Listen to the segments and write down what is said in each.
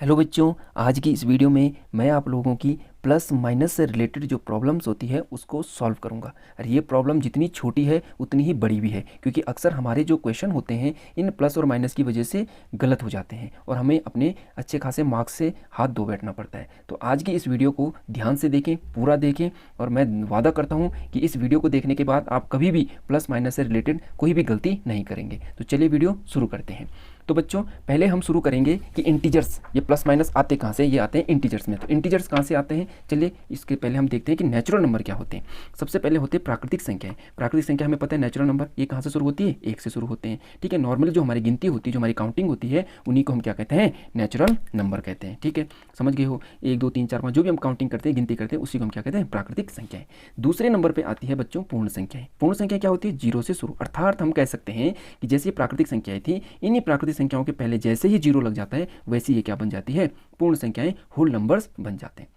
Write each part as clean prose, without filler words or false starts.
Hello बच्चों, आज की इस वीडियो में मैं आप लोगों की प्लस माइनस से रिलेटेड जो प्रॉब्लम्स होती है उसको सॉल्व करूंगा। और ये प्रॉब्लम जितनी छोटी है उतनी ही बड़ी भी है, क्योंकि अक्सर हमारे जो क्वेश्चन होते हैं इन प्लस और माइनस की वजह से गलत हो जाते हैं और हमें अपने अच्छे खासे मार्क्स से हाथ धो बैठना पड़ता है। तो आज की इस वीडियो को ध्यान से देखें, पूरा देखें, और मैं वादा करता हूँ कि इस वीडियो को देखने के बाद आप कभी भी प्लस माइनस से रिलेटेड कोई भी गलती नहीं करेंगे। तो चलिए वीडियो शुरू करते हैं। तो बच्चों, पहले हम शुरू करेंगे कि इंटीजर्स, ये प्लस माइनस आते कहाँ से? ये आते हैं इंटीजर्स में। तो इंटीजर्स कहाँ से आते हैं, चलिए इसके पहले हम देखते हैं कि नेचुरल नंबर क्या होते हैं। सबसे पहले होते हैं प्राकृतिक संख्याएं। प्राकृतिक संख्या हमें पता है नेचुरल नंबर ये कहाँ से शुरू होती है? एक से शुरू होते हैं। ठीक है, नॉर्मल जो हमारी गिनती होती है, जो हमारी काउंटिंग होती है, उन्हीं को हम क्या कहते हैं? नेचुरल नंबर कहते हैं। ठीक है, समझ गए हो? 1 2 3 4 5 जो भी हम काउंटिंग करते हैं, गिनती करते हैं, उसी को हम क्या कहते हैं? प्राकृतिक संख्याएं। दूसरे नंबर पर आती है बच्चों पूर्ण संख्याएं। पूर्ण संख्या क्या होती है? 0 से शुरू। अर्थात हम कह सकते हैं कि जैसे ये प्राकृतिक संख्याएं थी, इन्हीं प्राकृतिक संख्याओं के पहले जैसे ही 0 लग जाता है वैसे ये क्या बन जाती है? पूर्ण संख्याएं, होल नंबर्स बन जाते हैं।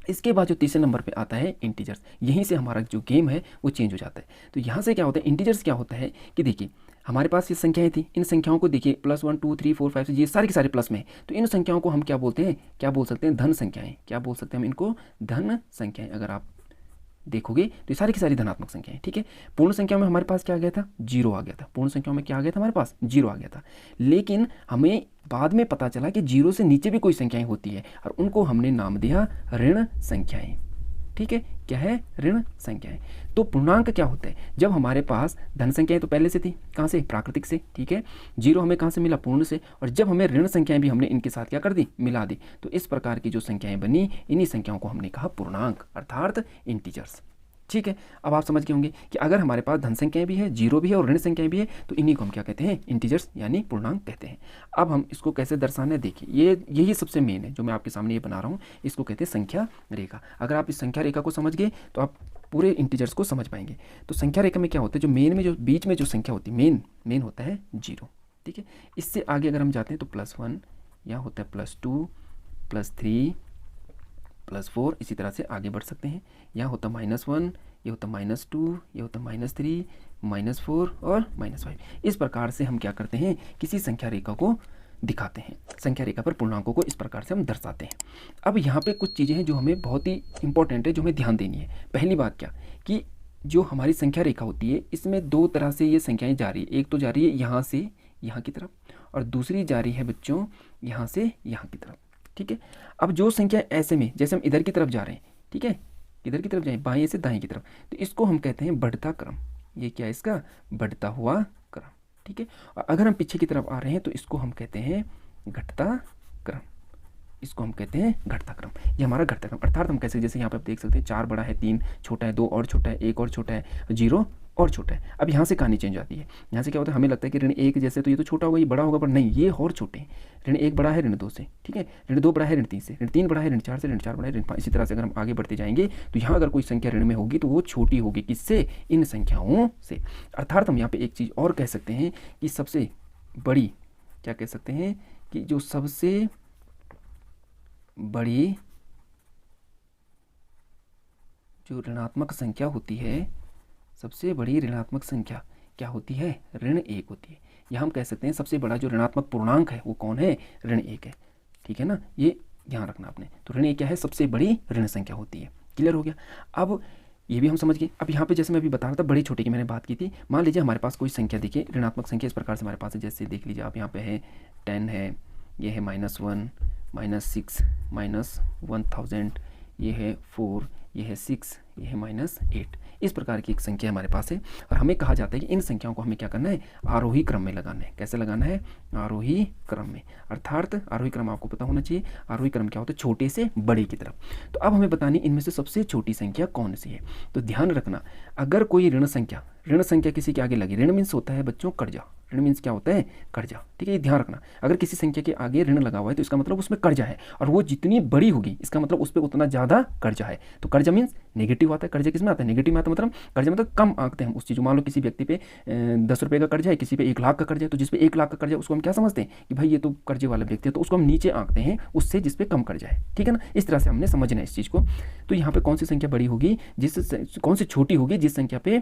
इसके बाद जो तीसरे नंबर पे आता है इंटीजर्स। यहीं से हमारा जो गेम है वो चेंज हो जाता है। तो यहाँ से क्या होता है? इंटीजर्स क्या होता है कि देखिए, हमारे पास ये संख्याएं थी, इन संख्याओं को देखिए +1 2 3 4 5 6 ये सारे के सारे प्लस में। तो इन संख्याओं को हम क्या बोलते हैं? क्या बोल सकते हैं? धन संख्याएं। क्या बोल सकते हैं हम इनको? धन संख्याएं। अगर आप देखोगे तो ये सारी की सारी धनात्मक संख्याएं। ठीक है, पूर्ण संख्या में हमारे पास क्या आ गया था? 0 आ गया था। पूर्ण संख्याओं में क्या आ गया था? हमारे पास 0 आ गया था। लेकिन हमें बाद में पता चला कि 0 से नीचे भी कोई संख्याएं होती है और उनको हमने नाम दिया ऋण संख्याएं। ठीक है, क्या है? ऋण संख्याएं। तो पूर्णांक क्या होता है? जब हमारे पास धन संख्याएं तो पहले से थी, कहाँ से? प्राकृतिक से। ठीक है, 0 हमें कहाँ से मिला? पूर्ण से। और जब हमें ऋण संख्याएं भी हमने इनके साथ क्या कर दी? मिला दी। तो इस प्रकार की जो संख्याएं बनी, इन्हीं संख्याओं को हमने कहा पूर्णांक, अर्थात इंटीजर्स। ठीक है, अब आप समझ गए होंगे कि अगर हमारे पास धन संख्याएं भी है, 0 भी है और ऋण संख्याएं भी है, तो इन्हीं को हम क्या कहते हैं? इंटीजर्स, यानी पूर्णांक कहते हैं। अब हम इसको कैसे दर्शाना है, देखिए यही सबसे मेन है जो मैं आपके सामने ये बना रहा हूँ। इसको कहते हैं संख्या रेखा। अगर आप इस संख्या रेखा को समझ गए तो आप पूरे इंटीजर्स को समझ पाएंगे। तो संख्या रेखा में क्या होता है? जो मेन में, जो बीच में जो संख्या होती है, मेन होता है 0। ठीक है, इससे आगे अगर हम जाते हैं तो +1, यहाँ होता है +2, +3, +4, इसी तरह से आगे बढ़ सकते हैं। यहाँ होता -1, ये होता -2, ये होता -3, -4 और -5। इस प्रकार से हम क्या करते हैं? किसी संख्या रेखा को दिखाते हैं। संख्या रेखा पर पूर्णांकों को इस प्रकार से हम दर्शाते हैं। अब यहाँ पे कुछ चीज़ें हैं जो हमें बहुत ही इंपॉर्टेंट है, जो हमें ध्यान देनी है। पहली बात क्या कि जो हमारी संख्या रेखा होती है, इसमें दो तरह से ये संख्याएँ जा रही है। एक तो जा रही है यहाँ से यहाँ की तरफ, और दूसरी जा रही है बच्चों यहाँ से यहाँ की तरफ। ठीक है, अब जो संख्या ऐसे में, जैसे हम इधर की तरफ जा रहे हैं, ठीक है, इधर की तरफ जाए, बाएं से दाएं की तरफ, तो इसको हम कहते हैं बढ़ता क्रम। ये क्या है? इसका बढ़ता हुआ क्रम। ठीक है, और अगर हम पीछे की तरफ आ रहे हैं तो इसको हम कहते हैं घटता क्रम। इसको हम कहते हैं घटता क्रम। ये हमारा घटता क्रम। अर्थात हम कैसे, जैसे यहाँ पे आप देख सकते हैं 4 बड़ा है, 3 छोटा है, 2 और छोटा है, 1 और छोटा है, 0 और छोटा है। अब यहाँ से कहानी चेंज आती है। यहाँ से क्या होता है? हमें लगता है कि ऋण 1 जैसे तो ये तो छोटा होगा, ये बड़ा होगा, पर नहीं, ये और छोटे हैं। ऋण 1 बड़ा है ऋण 2 से। ठीक है, ऋण 2 बड़ा है ऋण 3 से, ऋण 3 बड़ा है ऋण 4 से, ऋण 4 बड़ा है ऋण 5। इसी तरह से अगर हम आगे बढ़ते जाएंगे तो यहाँ अगर कोई संख्या ऋण में होगी तो वो छोटी होगी, किससे? इन संख्याओं से। अर्थात हम यहाँ पे एक चीज़ और कह सकते हैं कि सबसे बड़ी, क्या कह सकते हैं कि जो सबसे बड़ी जो ऋणात्मक संख्या होती है, सबसे बड़ी ऋणात्मक संख्या क्या होती है? ऋण 1 होती है। यह हम कह सकते हैं सबसे बड़ा जो ऋणात्मक पूर्णांक है वो कौन है? ऋण 1 है। ठीक है ना, ये ध्यान रखना आपने। तो ऋण 1 क्या है? सबसे बड़ी ऋण संख्या होती है। क्लियर हो गया? अब ये भी हम समझ गए। अब यहाँ पे जैसे मैं अभी बता रहा था बड़े छोटे की मैंने बात की थी। मान लीजिए हमारे पास कोई संख्या, देखिए ऋणात्मक संख्या इस प्रकार से हमारे पास है, जैसे देख लीजिए आप, यहाँ पे है 10 है, ये है -1, -6, -1000, ये है 4, ये है 6, ये है -8। इस प्रकार की एक संख्या हमारे पास है और हमें कहा जाता है कि इन संख्याओं को हमें क्या करना है? आरोही क्रम में लगाना है। कैसे लगाना है? आरोही क्रम में। अर्थात आरोही क्रम आपको पता होना चाहिए। आरोही क्रम क्या होता है? छोटे से बड़े की तरफ। तो अब हमें बतानी इनमें से सबसे छोटी संख्या कौन सी है। तो ध्यान रखना, अगर कोई ऋण संख्या किसी के आगे लगी, ऋण मीन्स होता है बच्चों कर्जा। ऋण मीन्स क्या होता है? कर्जा। ठीक है, ये ध्यान रखना। अगर किसी संख्या के आगे ऋण लगा हुआ है तो इसका मतलब उसमें कर्जा है, और वो जितनी बड़ी होगी इसका मतलब उस पर उतना ज़्यादा कर्जा है। तो कर्जा मीन्स नेगेटिव आता है। कर्जा किस में आता है? नेगेटिव में आता है। मतलब कर्जा मतलब कम आंकते हैं हम उस चीज़। मान लो किसी व्यक्ति पे 10 रुपये का कर्जा है, किसी पे 1 लाख का कर्जा है, तो जिस पे 1 लाख का कर्जा है उसको हम क्या समझते हैं कि भाई ये तो कर्जे वाला व्यक्ति है, तो उसको हम नीचे आंकते हैं उससे जिस पे कम कर्जा है। ठीक है ना, इस तरह से हमने समझना है इस चीज़ को। तो यहाँ पे कौन सी संख्या बड़ी होगी, कौन सी छोटी होगी? जिस संख्या पे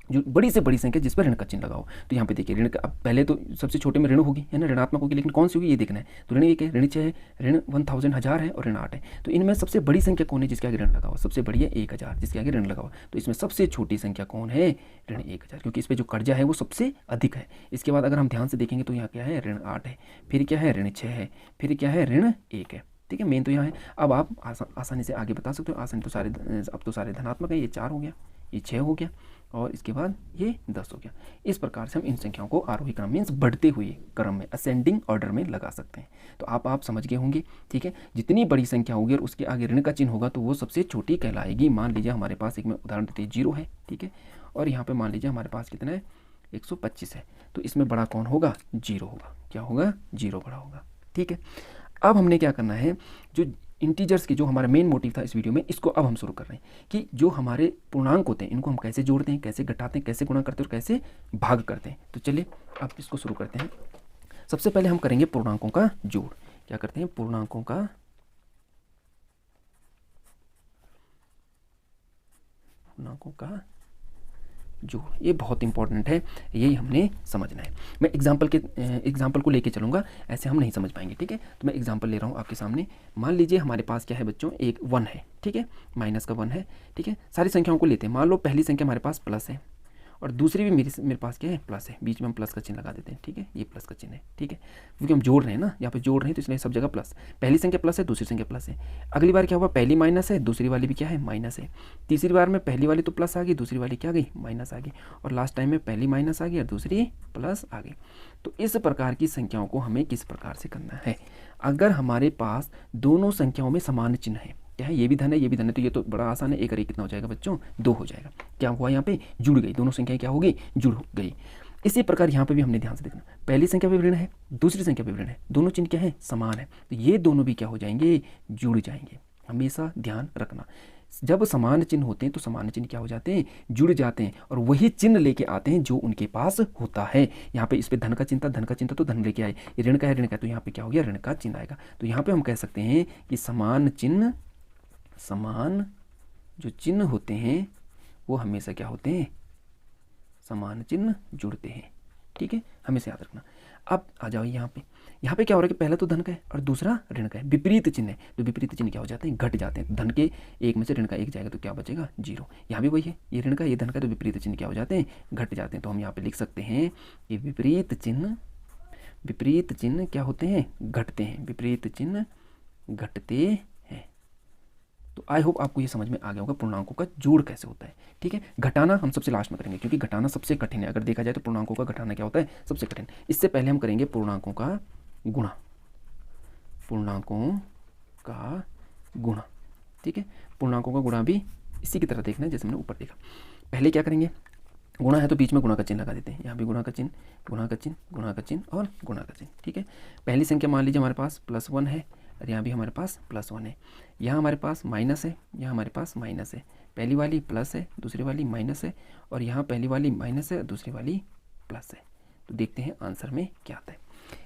जो बड़ी से बड़ी संख्या जिस पर ऋण का चिन्ह लगा हो। तो यहाँ पे देखिए ऋण का, अब पहले तो सबसे छोटे में ऋण होगी, है ना, ऋणात्मक होगी, लेकिन कौन सी होगी ये देखना है। तो ऋण 1 है, ऋण 6 है, ऋण 1000 हज़ार है और ऋण 8 है। तो इनमें सबसे बड़ी संख्या कौन है जिसके आगे ऋण लगा हुआ? सबसे बड़ी है 1000 जिसके आगे ऋण लगा हुआ। तो इसमें सबसे छोटी संख्या कौन है? ऋण 1000, क्योंकि इस पर जो कर्जा है वो सबसे अधिक है। इसके बाद अगर हम ध्यान से देखेंगे तो यहाँ क्या है? ऋण 8 है, फिर क्या है? ऋण 6 है, फिर क्या है? ऋण 1 है। ठीक है, मेन तो यहाँ है। अब आप आसानी से आगे बता सकते हो। आसानी तो सारे, अब तो सारे धनात्मक है। ये 4 हो गया, ये 6 हो गया और इसके बाद ये 10 हो गया। इस प्रकार से हम इन संख्याओं को आरोही क्रम मीन्स बढ़ते हुए क्रम में, असेंडिंग ऑर्डर में लगा सकते हैं। तो आप समझ गए होंगे। ठीक है, जितनी बड़ी संख्या होगी और उसके आगे ऋण का चिन्ह होगा तो वो सबसे छोटी कहलाएगी। मान लीजिए हमारे पास, एक में उदाहरण देते हैं, 0 है। ठीक है, और यहाँ पर मान लीजिए हमारे पास कितना है? 125 है। तो इसमें बड़ा कौन होगा? 0 होगा। क्या होगा? 0 बड़ा होगा। ठीक है, अब हमने क्या करना है, जो इंटीजर्स की जो हमारा मेन मोटिव था इस वीडियो में, इसको अब हम शुरू कर रहे हैं कि जो हमारे पूर्णांक होते हैं इनको हम कैसे जोड़ते हैं, कैसे घटाते हैं, कैसे गुणा करते हैं और कैसे भाग करते हैं। तो चलिए अब इसको शुरू करते हैं। सबसे पहले हम करेंगे पूर्णांकों का जोड़। क्या करते हैं? पूर्णांकों का जोड़। ये बहुत इंपॉर्टेंट है, यही हमने समझना है। मैं एग्जाम्पल को लेके चलूँगा, ऐसे हम नहीं समझ पाएंगे। ठीक है, तो मैं एग्जाम्पल ले रहा हूँ आपके सामने। मान लीजिए हमारे पास क्या है बच्चों? एक 1 है। ठीक है, माइनस का 1 है। ठीक है, सारी संख्याओं को लेते हैं। मान लो पहली संख्या हमारे पास प्लस है और दूसरी भी मेरे पास क्या है? प्लस है। बीच में हम प्लस का चिन्ह लगा देते हैं। ठीक है, ये प्लस का चिन्ह है। ठीक है, क्योंकि हम जोड़ रहे हैं ना, यहाँ पे जोड़ रहे हैं तो इसलिए सब जगह प्लस। पहली संख्या प्लस है, दूसरी संख्या प्लस है। अगली बार क्या हुआ? पहली माइनस है, दूसरी वाली भी क्या है? माइनस है। तीसरी बार में पहली वाली तो प्लस आ गई, दूसरी वाली क्या गई? माइनस आ गई। और लास्ट टाइम में पहली माइनस आ गई और दूसरी प्लस आ गई। तो इस प्रकार की संख्याओं को हमें किस प्रकार से करना है? अगर हमारे पास दोनों संख्याओं में समान चिन्ह है, क्या है? ये भी धन है, ये भी धन है, तो ये तो बड़ा आसान है। 1 और 1 कितना हो जाएगा बच्चों? 2 हो जाएगा। क्या हुआ यहाँ पे? जुड़ गई, दोनों संख्याएं क्या हो गई? जुड़ गई। इसी प्रकार यहाँ पे भी हमने ध्यान से देखना, पहली संख्या पे ऋण है, दूसरी संख्या पे ऋण है, दोनों चिन्ह क्या है? समान है। तो ये दोनों भी क्या हो जाएंगे? जुड़ जाएंगे। हमेशा ध्यान रखना, जब समान चिन्ह होते हैं तो समान चिन्ह क्या हो जाते हैं? जुड़ जाते हैं और वही चिन्ह लेके आते हैं जो उनके पास होता है। यहाँ पे इस पे धन का चिन्ह था, धन का चिन्ह था तो धन लेके आए। ये ऋण का है, ऋण का है, तो यहाँ पे क्या हो गया? ऋण का चिन्ह आएगा। तो यहाँ पे हम कह सकते हैं कि समान जो चिन्ह होते हैं वो हमेशा क्या होते हैं? समान चिन्ह जुड़ते हैं। ठीक है, हमेशा याद रखना। अब आ जाओ यहाँ पे क्या हो रहा है कि पहला तो धन का है और दूसरा ऋण का है, विपरीत चिन्ह है। तो विपरीत चिन्ह क्या हो जाते हैं? घट जाते हैं। धन के 1 में से ऋण का 1 जाएगा तो क्या बचेगा? 0। यहाँ भी वही है, ये ऋण का, ये धन का, तो विपरीत चिन्ह क्या हो जाते हैं? घट जाते हैं। तो हम यहाँ पे लिख सकते हैं कि विपरीत चिन्ह क्या होते हैं? घटते हैं। विपरीत चिन्ह घटते हैं। तो आई होप आपको ये समझ में आ गया होगा पूर्णांकों का जोड़ कैसे होता है। ठीक है, घटाना हम सबसे लास्ट में करेंगे क्योंकि घटाना सबसे कठिन है। अगर देखा जाए तो पूर्णांकों का घटाना क्या होता है? सबसे कठिन। इससे पहले हम करेंगे पूर्णांकों का गुणा। ठीक है, पूर्णांकों का गुणा भी इसी की तरह देखना है जैसे मैंने ऊपर देखा। पहले क्या करेंगे? गुणा है तो बीच में गुणा का चिन्ह लगा देते हैं। यहाँ भी गुणा का चिन्ह, गुणा का चिन्ह, गुणा का चिन्ह और गुणा का चिन्ह। ठीक है, पहली संख्या मान लीजिए हमारे पास +1 है और यहाँ भी हमारे पास +1 है। यहाँ हमारे पास माइनस है, यहाँ हमारे पास माइनस है। पहली वाली प्लस है, दूसरी वाली माइनस है और यहाँ पहली वाली माइनस है, दूसरी वाली प्लस है। तो देखते हैं आंसर में क्या आता है।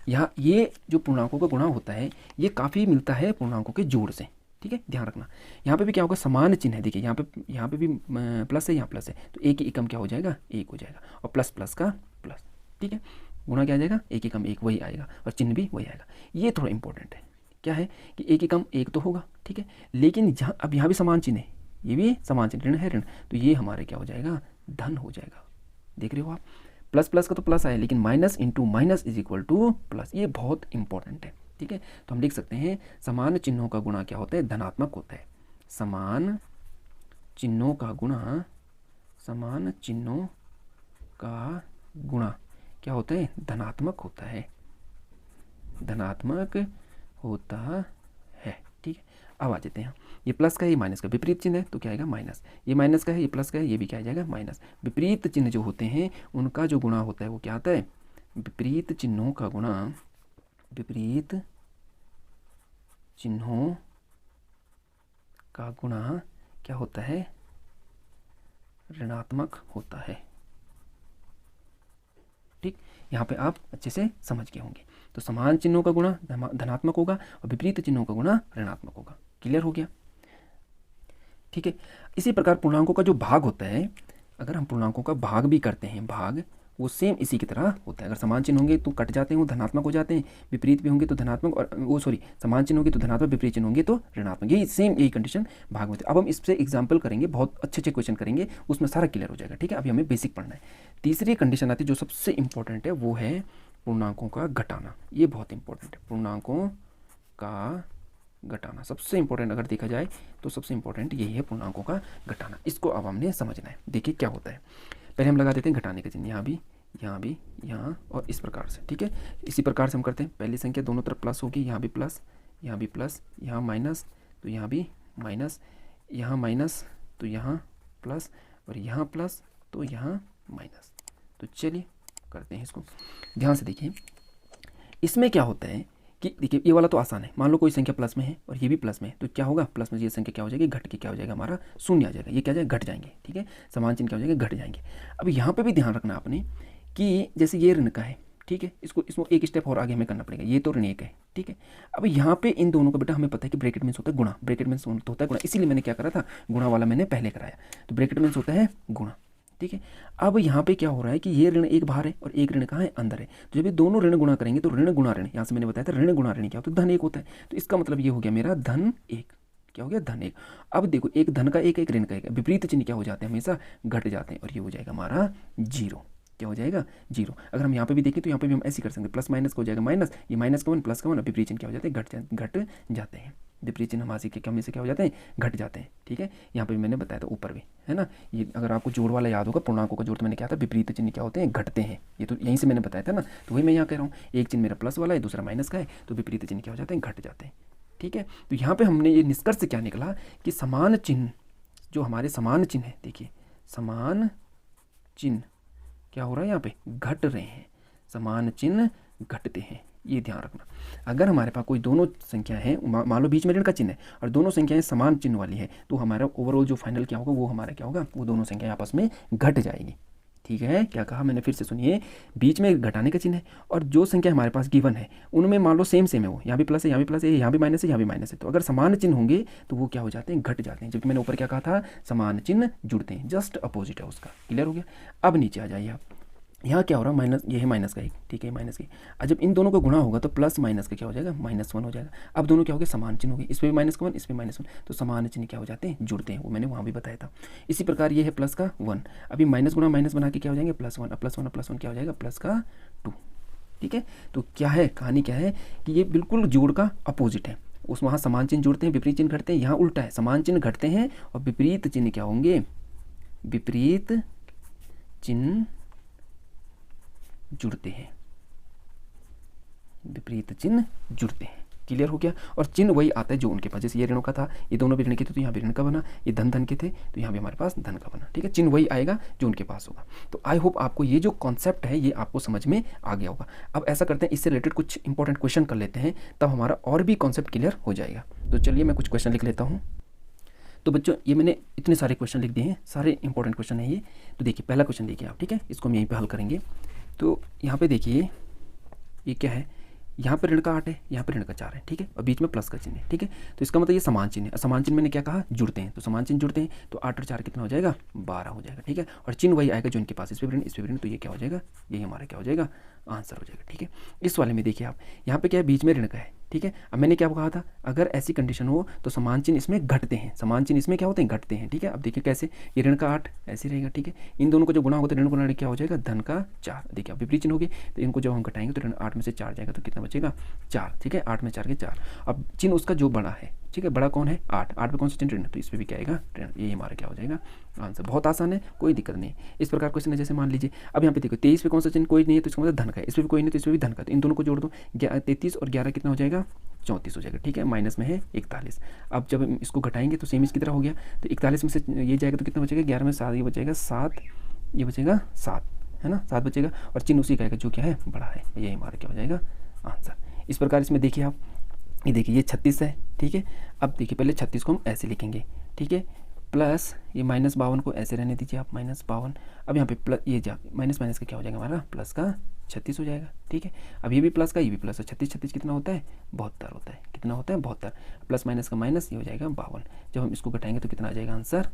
यहाँ ये जो पूर्णांकों का गुणा होता है ये काफ़ी मिलता है पूर्णांकों के जोड़ से। ठीक है, ध्यान रखना। यहाँ पे भी क्या होगा? समान चिन्ह है। देखिए यहाँ पे भी प्लस है, यहाँ प्लस है, तो 1 एकम क्या हो जाएगा? 1 हो जाएगा और प्लस प्लस का प्लस। ठीक है, गुणा क्या आ जाएगा? 1 एकम 1 वही आएगा और चिन्ह भी वही आएगा। ये थोड़ा इंपॉर्टेंट है। क्या है कि 1 एकम 1 तो होगा। ठीक है, लेकिन जहाँ अब यहाँ भी समान चिन्ह है, ये भी समान चिन्ह, ऋण है ऋण, तो ये हमारे क्या हो जाएगा? धन हो जाएगा। देख रहे हो आप, प्लस प्लस का तो प्लस आया लेकिन minus into minus is equal two plus. ये बहुत इंपॉर्टेंट है। ठीक है, तो हम लिख सकते हैं समान चिन्हों का गुणा क्या होता है? धनात्मक होता है। समान चिन्हों का गुणा क्या होता है? धनात्मक होता है। धनात्मक होता है। ठीक है, अब आ जाते हैं। ये प्लस का है, ये माइनस का, विपरीत चिन्ह है तो क्या आएगा? माइनस। ये माइनस का है, ये प्लस का है, ये भी क्या आ जाएगा? माइनस। विपरीत चिन्ह जो होते हैं उनका जो गुणा होता है वो क्या आता है? विपरीत चिन्हों का गुणा क्या होता है? ऋणात्मक होता है। ठीक, यहाँ पे आप अच्छे से समझ गए होंगे। तो समान चिन्हों का गुणा धनात्मक होगा और विपरीत चिन्हों का गुणा ऋणात्मक होगा। क्लियर हो गया? ठीक है, इसी प्रकार पूर्णांकों का जो भाग होता है अगर हम पूर्णांकों का भाग भी करते हैं, भाग वो सेम इसी की तरह होता है। अगर समान चिन्ह होंगे तो कट जाते हैं, वो धनात्मक हो जाते हैं, विपरीत भी होंगे तो धनात्मक, और वो सॉरी समान चिन्ह होंगे तो धनात्मक, विपरीत चिन्ह होंगे तो ऋणात्मक। यही सेम यही कंडीशन भाग में। अब हम इससे एग्जाम्पल करेंगे, बहुत अच्छे अच्छे क्वेश्चन करेंगे, उसमें सारा क्लियर हो जाएगा। ठीक है, अभी हमें बेसिक पढ़ना है। तीसरी कंडीशन आती है जो सबसे इंपॉर्टेंट है, वो है पूर्णांकों का घटाना। ये बहुत इंपॉर्टेंट है, पूर्णांकों का घटाना सबसे इंपॉर्टेंट अगर देखा जाए तो सबसे इंपॉर्टेंट यही है, पूर्णांकों का घटाना। इसको अब हमने समझना है। देखिए क्या होता है, पहले हम लगा देते हैं घटाने का चिन्ह, यहाँ भी, यहाँ भी, यहाँ और इस प्रकार से। ठीक है, इसी प्रकार से हम करते हैं। पहली संख्या दोनों तरफ प्लस होगी, यहाँ भी प्लस, यहाँ भी प्लस, यहाँ माइनस तो यहाँ भी माइनस, यहाँ माइनस तो यहाँ प्लस, और यहाँ प्लस तो यहाँ माइनस। तो चलिए करते हैं इसको, ध्यान से देखिए। इसमें क्या होता है कि देखिए ये वाला तो आसान है, मान लो कोई संख्या प्लस में है और ये भी प्लस में है, तो क्या होगा, प्लस में ये संख्या क्या हो जाएगी, घट के क्या हो जाएगा, हमारा शून्य आ जाएगा। ये क्या जाएगा, घट जाएंगे। ठीक है, समान चिन्ह क्या हो जाएगा, घट जाएंगे। अब यहाँ पे भी ध्यान रखना आपने कि जैसे ये ऋण का है, ठीक है, इसको एक स्टेप और आगे हमें करना पड़ेगा। ये तो ऋण एक है, ठीक है। अब यहाँ पे इन दोनों का बेटा हमें पता है कि ब्रैकेट मीन्स होता है गुणा, ब्रैकेट मीन्स होता है गुणा, इसीलिए मैंने क्या करा था, गुणा वाला मैंने पहले कराया। तो ब्रैकेट मीन्स होता है गुणा, ठीक है। अब यहाँ पे क्या हो रहा है कि ये ऋण एक बाहर है और एक ऋण कहाँ है, अंदर है। तो जब ये दोनों ऋण गुणा करेंगे तो ऋण गुणा ऋण, यहाँ से मैंने बताया था ऋण गुणा ऋण क्या होता है, धन एक होता है। तो इसका मतलब ये हो गया मेरा धन एक, क्या हो गया, धन एक। अब देखो एक धन का एक, एक ऋण का एक, विपरीत चिन्ह क्या हो जाते हैं, हमेशा घट जाते हैं, और ये हो जाएगा हमारा जीरो। क्या हो जाएगा, जीरो। अगर हम यहाँ पे भी देखें तो यहाँ पे भी हम ऐसे कर सकते हैं, प्लस माइनस का हो जाएगा माइनस, ये माइनस का वन प्लस का वन, विपरीत चिन्ह क्या हो जाते हैं, घट जाते हैं। विपरीत चिन्ह हमारे के कमी से क्या हो जाते हैं, घट जाते हैं। ठीक है, यहाँ पे भी मैंने बताया था, ऊपर भी है ना। ये अगर आपको जोड़ वाला याद होगा, पूर्णांकों का जोड़, तो मैंने क्या था, विपरीत चिन्ह क्या होते हैं, घटते हैं। ये तो यहीं से मैंने बताया था ना, तो वही मैं यहाँ कह रहा हूँ, एक चिन्ह मेरा प्लस वाला है, दूसरा माइनस का है, तो विपरीत चिन्ह क्या हो जाते हैं, घट जाते हैं। ठीक है, तो यहाँ पे हमने ये निष्कर्ष क्या निकला कि समान चिन्ह, जो हमारे समान चिन्ह है, देखिए समान चिन्ह क्या हो रहा है, यहाँ पे घट रहे हैं, समान चिन्ह घटते हैं, ये ध्यान रखना। अगर हमारे पास कोई दोनों संख्या है, मान लो बीच में ऋण का चिन्ह है और दोनों संख्याएं समान चिन्ह वाली है, तो हमारा ओवरऑल जो फाइनल क्या होगा, वो हमारा क्या होगा, वो दोनों संख्याएं आपस में घट जाएगी। ठीक है, क्या कहा मैंने, फिर से सुनिए, बीच में घटाने का चिन्ह है और जो संख्या हमारे पास गिवन है उनमें मान लो सेम है, वो यहाँ भी प्लस है, यहाँ भी प्लस है, यहाँ भी माइनस है, यहाँ भी माइनस है, तो अगर समान चिन्ह होंगे तो वो क्या हो जाते हैं, घट जाते हैं। जबकि मैंने ऊपर क्या कहा था, समान चिन्ह जुड़ते हैं, जस्ट अपोजिट है उसका। क्लियर हो गया। अब नीचे आ जाइए आप, यहाँ क्या हो रहा है, माइनस, ये है माइनस का एक, ठीक है, माइनस की। और जब इन दोनों का गुणा होगा तो प्लस माइनस का क्या हो जाएगा, -1 हो जाएगा। अब दोनों क्या हो गए, समान चिन्ह हो गए, इस पर भी -1, इस पर -1, तो समान चिन्ह क्या हो जाते हैं, जुड़ते हैं, वो मैंने वहाँ भी बताया था। इसी प्रकार ये है प्लस का 1, अभी माइनस गुणा माइनस बना के क्या हो जाएंगे, +1, अब +1 क्या हो जाएगा, प्लस का 2। ठीक है, तो क्या है, कहानी क्या है कि ये बिल्कुल जोड़ का अपोजिट है। उस वहाँ समान चिन्ह जुड़ते हैं, विपरीत चिन्ह घटते हैं, यहाँ उल्टा है, समान चिन्ह घटते हैं और विपरीत चिन्ह क्या होंगे, विपरीत चिन्ह जुड़ते हैं, विपरीत चिन्ह जुड़ते हैं। क्लियर हो गया। और चिन्ह वही आता है जो उनके पास, जैसे ये ऋणों का था, ये दोनों भी ऋण के थे तो यहाँ भी ऋण का बना, ये धन के थे तो यहाँ भी हमारे पास धन का बना। ठीक है, चिन्ह वही आएगा जो उनके पास होगा। तो आई होप आपको ये जो कॉन्सेप्ट है ये आपको समझ में आ गया होगा। अब ऐसा करते हैं, इससे रिलेटेड कुछ इंपॉर्टेंट क्वेश्चन कर लेते हैं, तब हमारा और भी कॉन्सेप्ट क्लियर हो जाएगा। तो चलिए मैं कुछ क्वेश्चन लिख लेता हूँ। तो बच्चों ये मैंने इतने सारे क्वेश्चन लिख दिए हैं, सारे इंपॉर्टेंट क्वेश्चन है ये। तो देखिए पहला क्वेश्चन देखिए आप, ठीक है, इसको हम यहीं पे हल करेंगे। तो यहाँ पे देखिए ये क्या है, यहाँ पे ऋण का 8 है, यहाँ पे ऋण का 4 है, ठीक है, और बीच में प्लस का चिन्ह है। ठीक है, तो इसका मतलब ये समान चिन्ह है। समान चिन्ह मैंने क्या कहा, जुड़ते हैं, तो समान चिन्ह जुड़ते हैं, तो 8 और 4 कितना हो जाएगा, 12 हो जाएगा। ठीक है, और चिन्ह वही आएगा जो इनके पास, इस पे ऋण, इस पे ऋण, तो ये क्या हो जाएगा, यही हमारा क्या हो जाएगा, आंसर हो जाएगा। ठीक है, इस वाले में देखिए आप, यहाँ पे क्या है, बीच में ऋण का है। ठीक है, अब मैंने क्या कहा था, अगर ऐसी कंडीशन हो तो समान चिन्ह इसमें घटते हैं, समान चिन्ह इसमें क्या होते हैं, घटते हैं। ठीक है, अब देखिए कैसे, ये ऋण का 8 ऐसे रहेगा। ठीक है, इन दोनों को जो गुणा होगा तो ऋण गुणा क्या हो जाएगा, धन का 4। देखिए अब विपरीत चिन्ह होगी तो इनको जब हम घटाएंगे तो ऋण 8 में से 4 जाएगा तो कितना बचेगा, 4। ठीक है, 8 में 4 के 4। अब चिन्ह उसका जो बड़ा है, ठीक है, बड़ा कौन है, 8 पे कौन सा चिन्ह, ऋण, तो इस पर भी क्या आएगा, ऋण। ये हमारा क्या हो जाएगा, आंसर। बहुत आसान है, कोई दिक्कत नहीं। इस प्रकार क्वेश्चन है, जैसे मान लीजिए अब यहाँ पे देखो 23 पे कौन सा चिन्ह, कोई नहीं है, तो इसका मतलब धन का है, इस पर भी कोई नहीं तो इस पर भी धन का, तो इन दोनों को जोड़ दो, 33 और 11 कितना हो जाएगा, 34 हो जाएगा। ठीक है, माइनस में है 41। अब जब हम इसको घटाएंगे तो सेम इसकी तरह हो गया, तो 41 में से ये जाएगा तो कितना बचेगा, 11 में 7, ये बचेगा 7, ये बचेगा 7, है ना, 7 बचेगा, और चिन्ह उसी का आएगा जो क्या है, बड़ा है। ये हमारा क्या हो जाएगा, आंसर। इस प्रकार इसमें देखिए आप, ये देखिए ये 36 है। ठीक है, अब देखिए पहले 36 को हम ऐसे लिखेंगे, ठीक है, प्लस ये -52 को ऐसे रहने दीजिए आप, -52। अब यहाँ पे प्लस, ये जा माइनस माइनस का क्या हो जाएगा हमारा, प्लस का 36 हो जाएगा। ठीक है, अब ये भी प्लस का, ये भी प्लस है, 36 कितना होता है, 72 होता है। कितना होता है, 72, प्लस माइनस का माइनस, ये हो जाएगा 52। जब हम इसको घटाएंगे तो कितना आ जाएगा आंसर,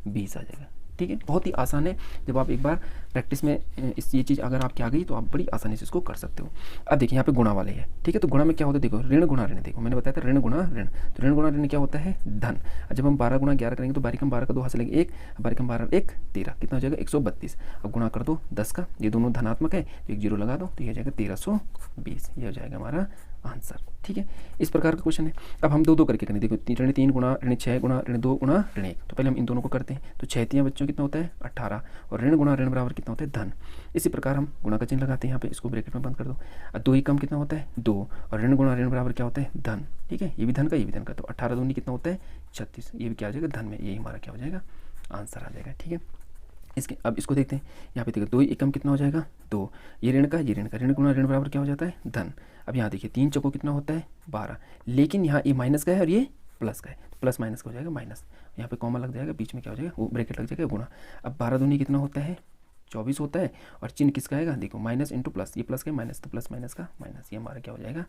20 आ जाएगा। ठीक ठीक है, बहुत ही आसान है। जब आप एक बार प्रैक्टिस में ये चीज़ अगर आपकी आ गई तो आप बड़ी आसानी से इसको कर सकते हो। अब देखिए यहाँ पे गुणा वाले है, ठीक है, तो गुणा में क्या होता है, देखो ऋण गुणा ऋण, देखो मैंने बताया था ऋण गुणा ऋण, तो ऋण गुणा ऋण क्या होता है, धन। और जब हम 12 गुणा 11 करेंगे तो 12 कम 12 का 2 हाथ से लेंगे 1, 12 कम 12 1 13, कितना हो जाएगा 132। अब गुणा कर दो 10 का, ये दोनों धनात्मक है तो एक जीरो लगा दो तो ये हो जाएगा 1320, ये हो जाएगा हमारा आंसर। ठीक है, इस प्रकार का क्वेश्चन है। अब हम दो दो करके करें, देखो ऋण 3 गुणा ऋण 6 गुणा ऋण 2 गुणा ऋण 1, तो पहले हम इन दोनों को करते हैं, तो 6 3 बच्चों कितना होता है 18, और ऋण गुणा ऋण बराबर कितना होता है धन। इसी प्रकार हम गुणा का चिन्ह लगाते हैं यहाँ पे, इसको ब्रैकेट में बंद कर दो। अब 2 ही कम कितना होता है 2, और ऋण गुणा ऋण बराबर क्या होता है धन। ठीक है, ये भी धन का ये भी धन का, तो 18 दूनी कितना होता है 36, ये भी क्या हो जाएगा धन में, यही हमारा क्या हो जाएगा आंसर आ जाएगा। ठीक है, इसके अब इसको देखते हैं, यहाँ पे देखो 2 एकम कितना हो जाएगा 2, ये ऋण का ये ऋण का, ऋण गुणा ऋण बराबर क्या हो जाता है धन। अब यहाँ देखिए 3 चौको कितना होता है 12, लेकिन यहाँ ये माइनस का है और ये प्लस का है, तो प्लस माइनस का हो जाएगा माइनस, यहाँ पे कॉमा लग जाएगा, बीच में क्या हो जाएगा वो ब्रैकेट लग जाएगा गुणा। अब 12 दूनी कितना होता है 24 होता है, और चिन्ह किसका आएगा देखो माइनस इंटू प्लस, ये प्लस का माइनस, तो प्लस माइनस का माइनस, ये हमारा क्या हो जाएगा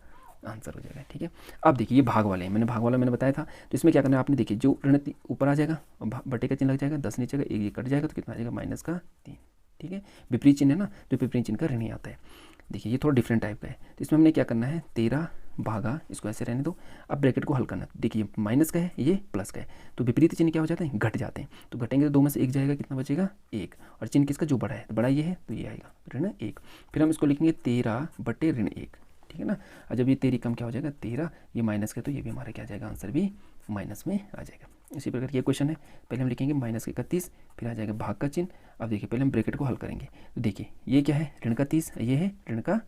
आंसर हो जाएगा। ठीक है, अब देखिए ये भाग वाले हैं, मैंने भाग वाला मैंने बताया था, तो इसमें क्या करना है आपने, देखिए जो ऋण ऊपर आ जाएगा और बटे का चिन्ह लग जाएगा, 10 नीचे का, एक ये कट जाएगा तो कितना आ जाएगा माइनस का 3। ठीक है, विपरीत चिन्ह है ना, तो विपरीत चिन्ह का ऋण ही आता है। देखिए ये थोड़ा डिफरेंट टाइप का है, तो इसमें हमने क्या करना है 13 भागा, इसको ऐसे रहने दो। अब ब्रैकेट को हल करना, देखिए माइनस का है ये प्लस का है, तो विपरीत चिन्ह क्या हो जाते हैं घट जाते हैं, तो घटेंगे तो 2 में से 1 जाएगा, कितना बचेगा 1, और चिन्ह किसका जो बड़ा है, तो बड़ा ये है तो ये आएगा ऋण 1। फिर हम इसको लिखेंगे 13 बटे ऋण 1, ठीक है ना। और जब ये 13 कम क्या हो जाएगा 13, ये माइनस का, तो ये भी हमारा क्या आ जाएगा आंसर भी माइनस में आ जाएगा। इसी प्रकार ये क्वेश्चन है, पहले हम लिखेंगे माइनस 31, फिर आ जाएगा भाग का चिन्ह। अब देखिए पहले हम ब्रैकेट को हल करेंगे, तो देखिए ये क्या है ऋण का 30, ये है ऋण का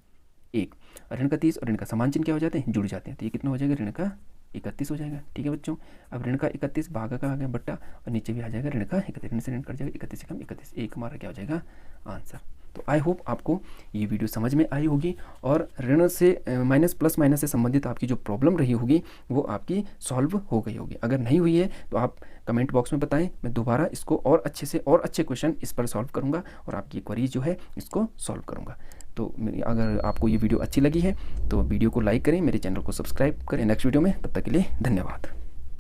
1, और ऋण का 30 और ऋण का समान चिन्ह क्या हो जाते हैं जुड़ जाते हैं, तो ये कितना हो जाएगा ऋण का 31 हो जाएगा। ठीक है बच्चों, अब ऋण का 31 भागा का आ गया बट्टा, और नीचे भी आ जाएगा ऋण का 31, ऋण से ऋण कट जाएगा, 31 से कम 31, एक हमारा क्या हो जाएगा आंसर। तो आई होप आपको ये वीडियो समझ में आई होगी, और ऋण से माइनस प्लस माइनस से संबंधित आपकी जो प्रॉब्लम रही होगी वो आपकी सॉल्व हो गई होगी। अगर नहीं हुई है तो आप कमेंट बॉक्स में बताएं, मैं दोबारा इसको और अच्छे से और अच्छे क्वेश्चन इस पर सॉल्व करूँगा, और आपकी क्वेरीज जो है इसको सॉल्व करूँगा। तो अगर आपको ये वीडियो अच्छी लगी है तो वीडियो को लाइक करें, मेरे चैनल को सब्सक्राइब करें नेक्स्ट वीडियो में। तब तक के लिए धन्यवाद।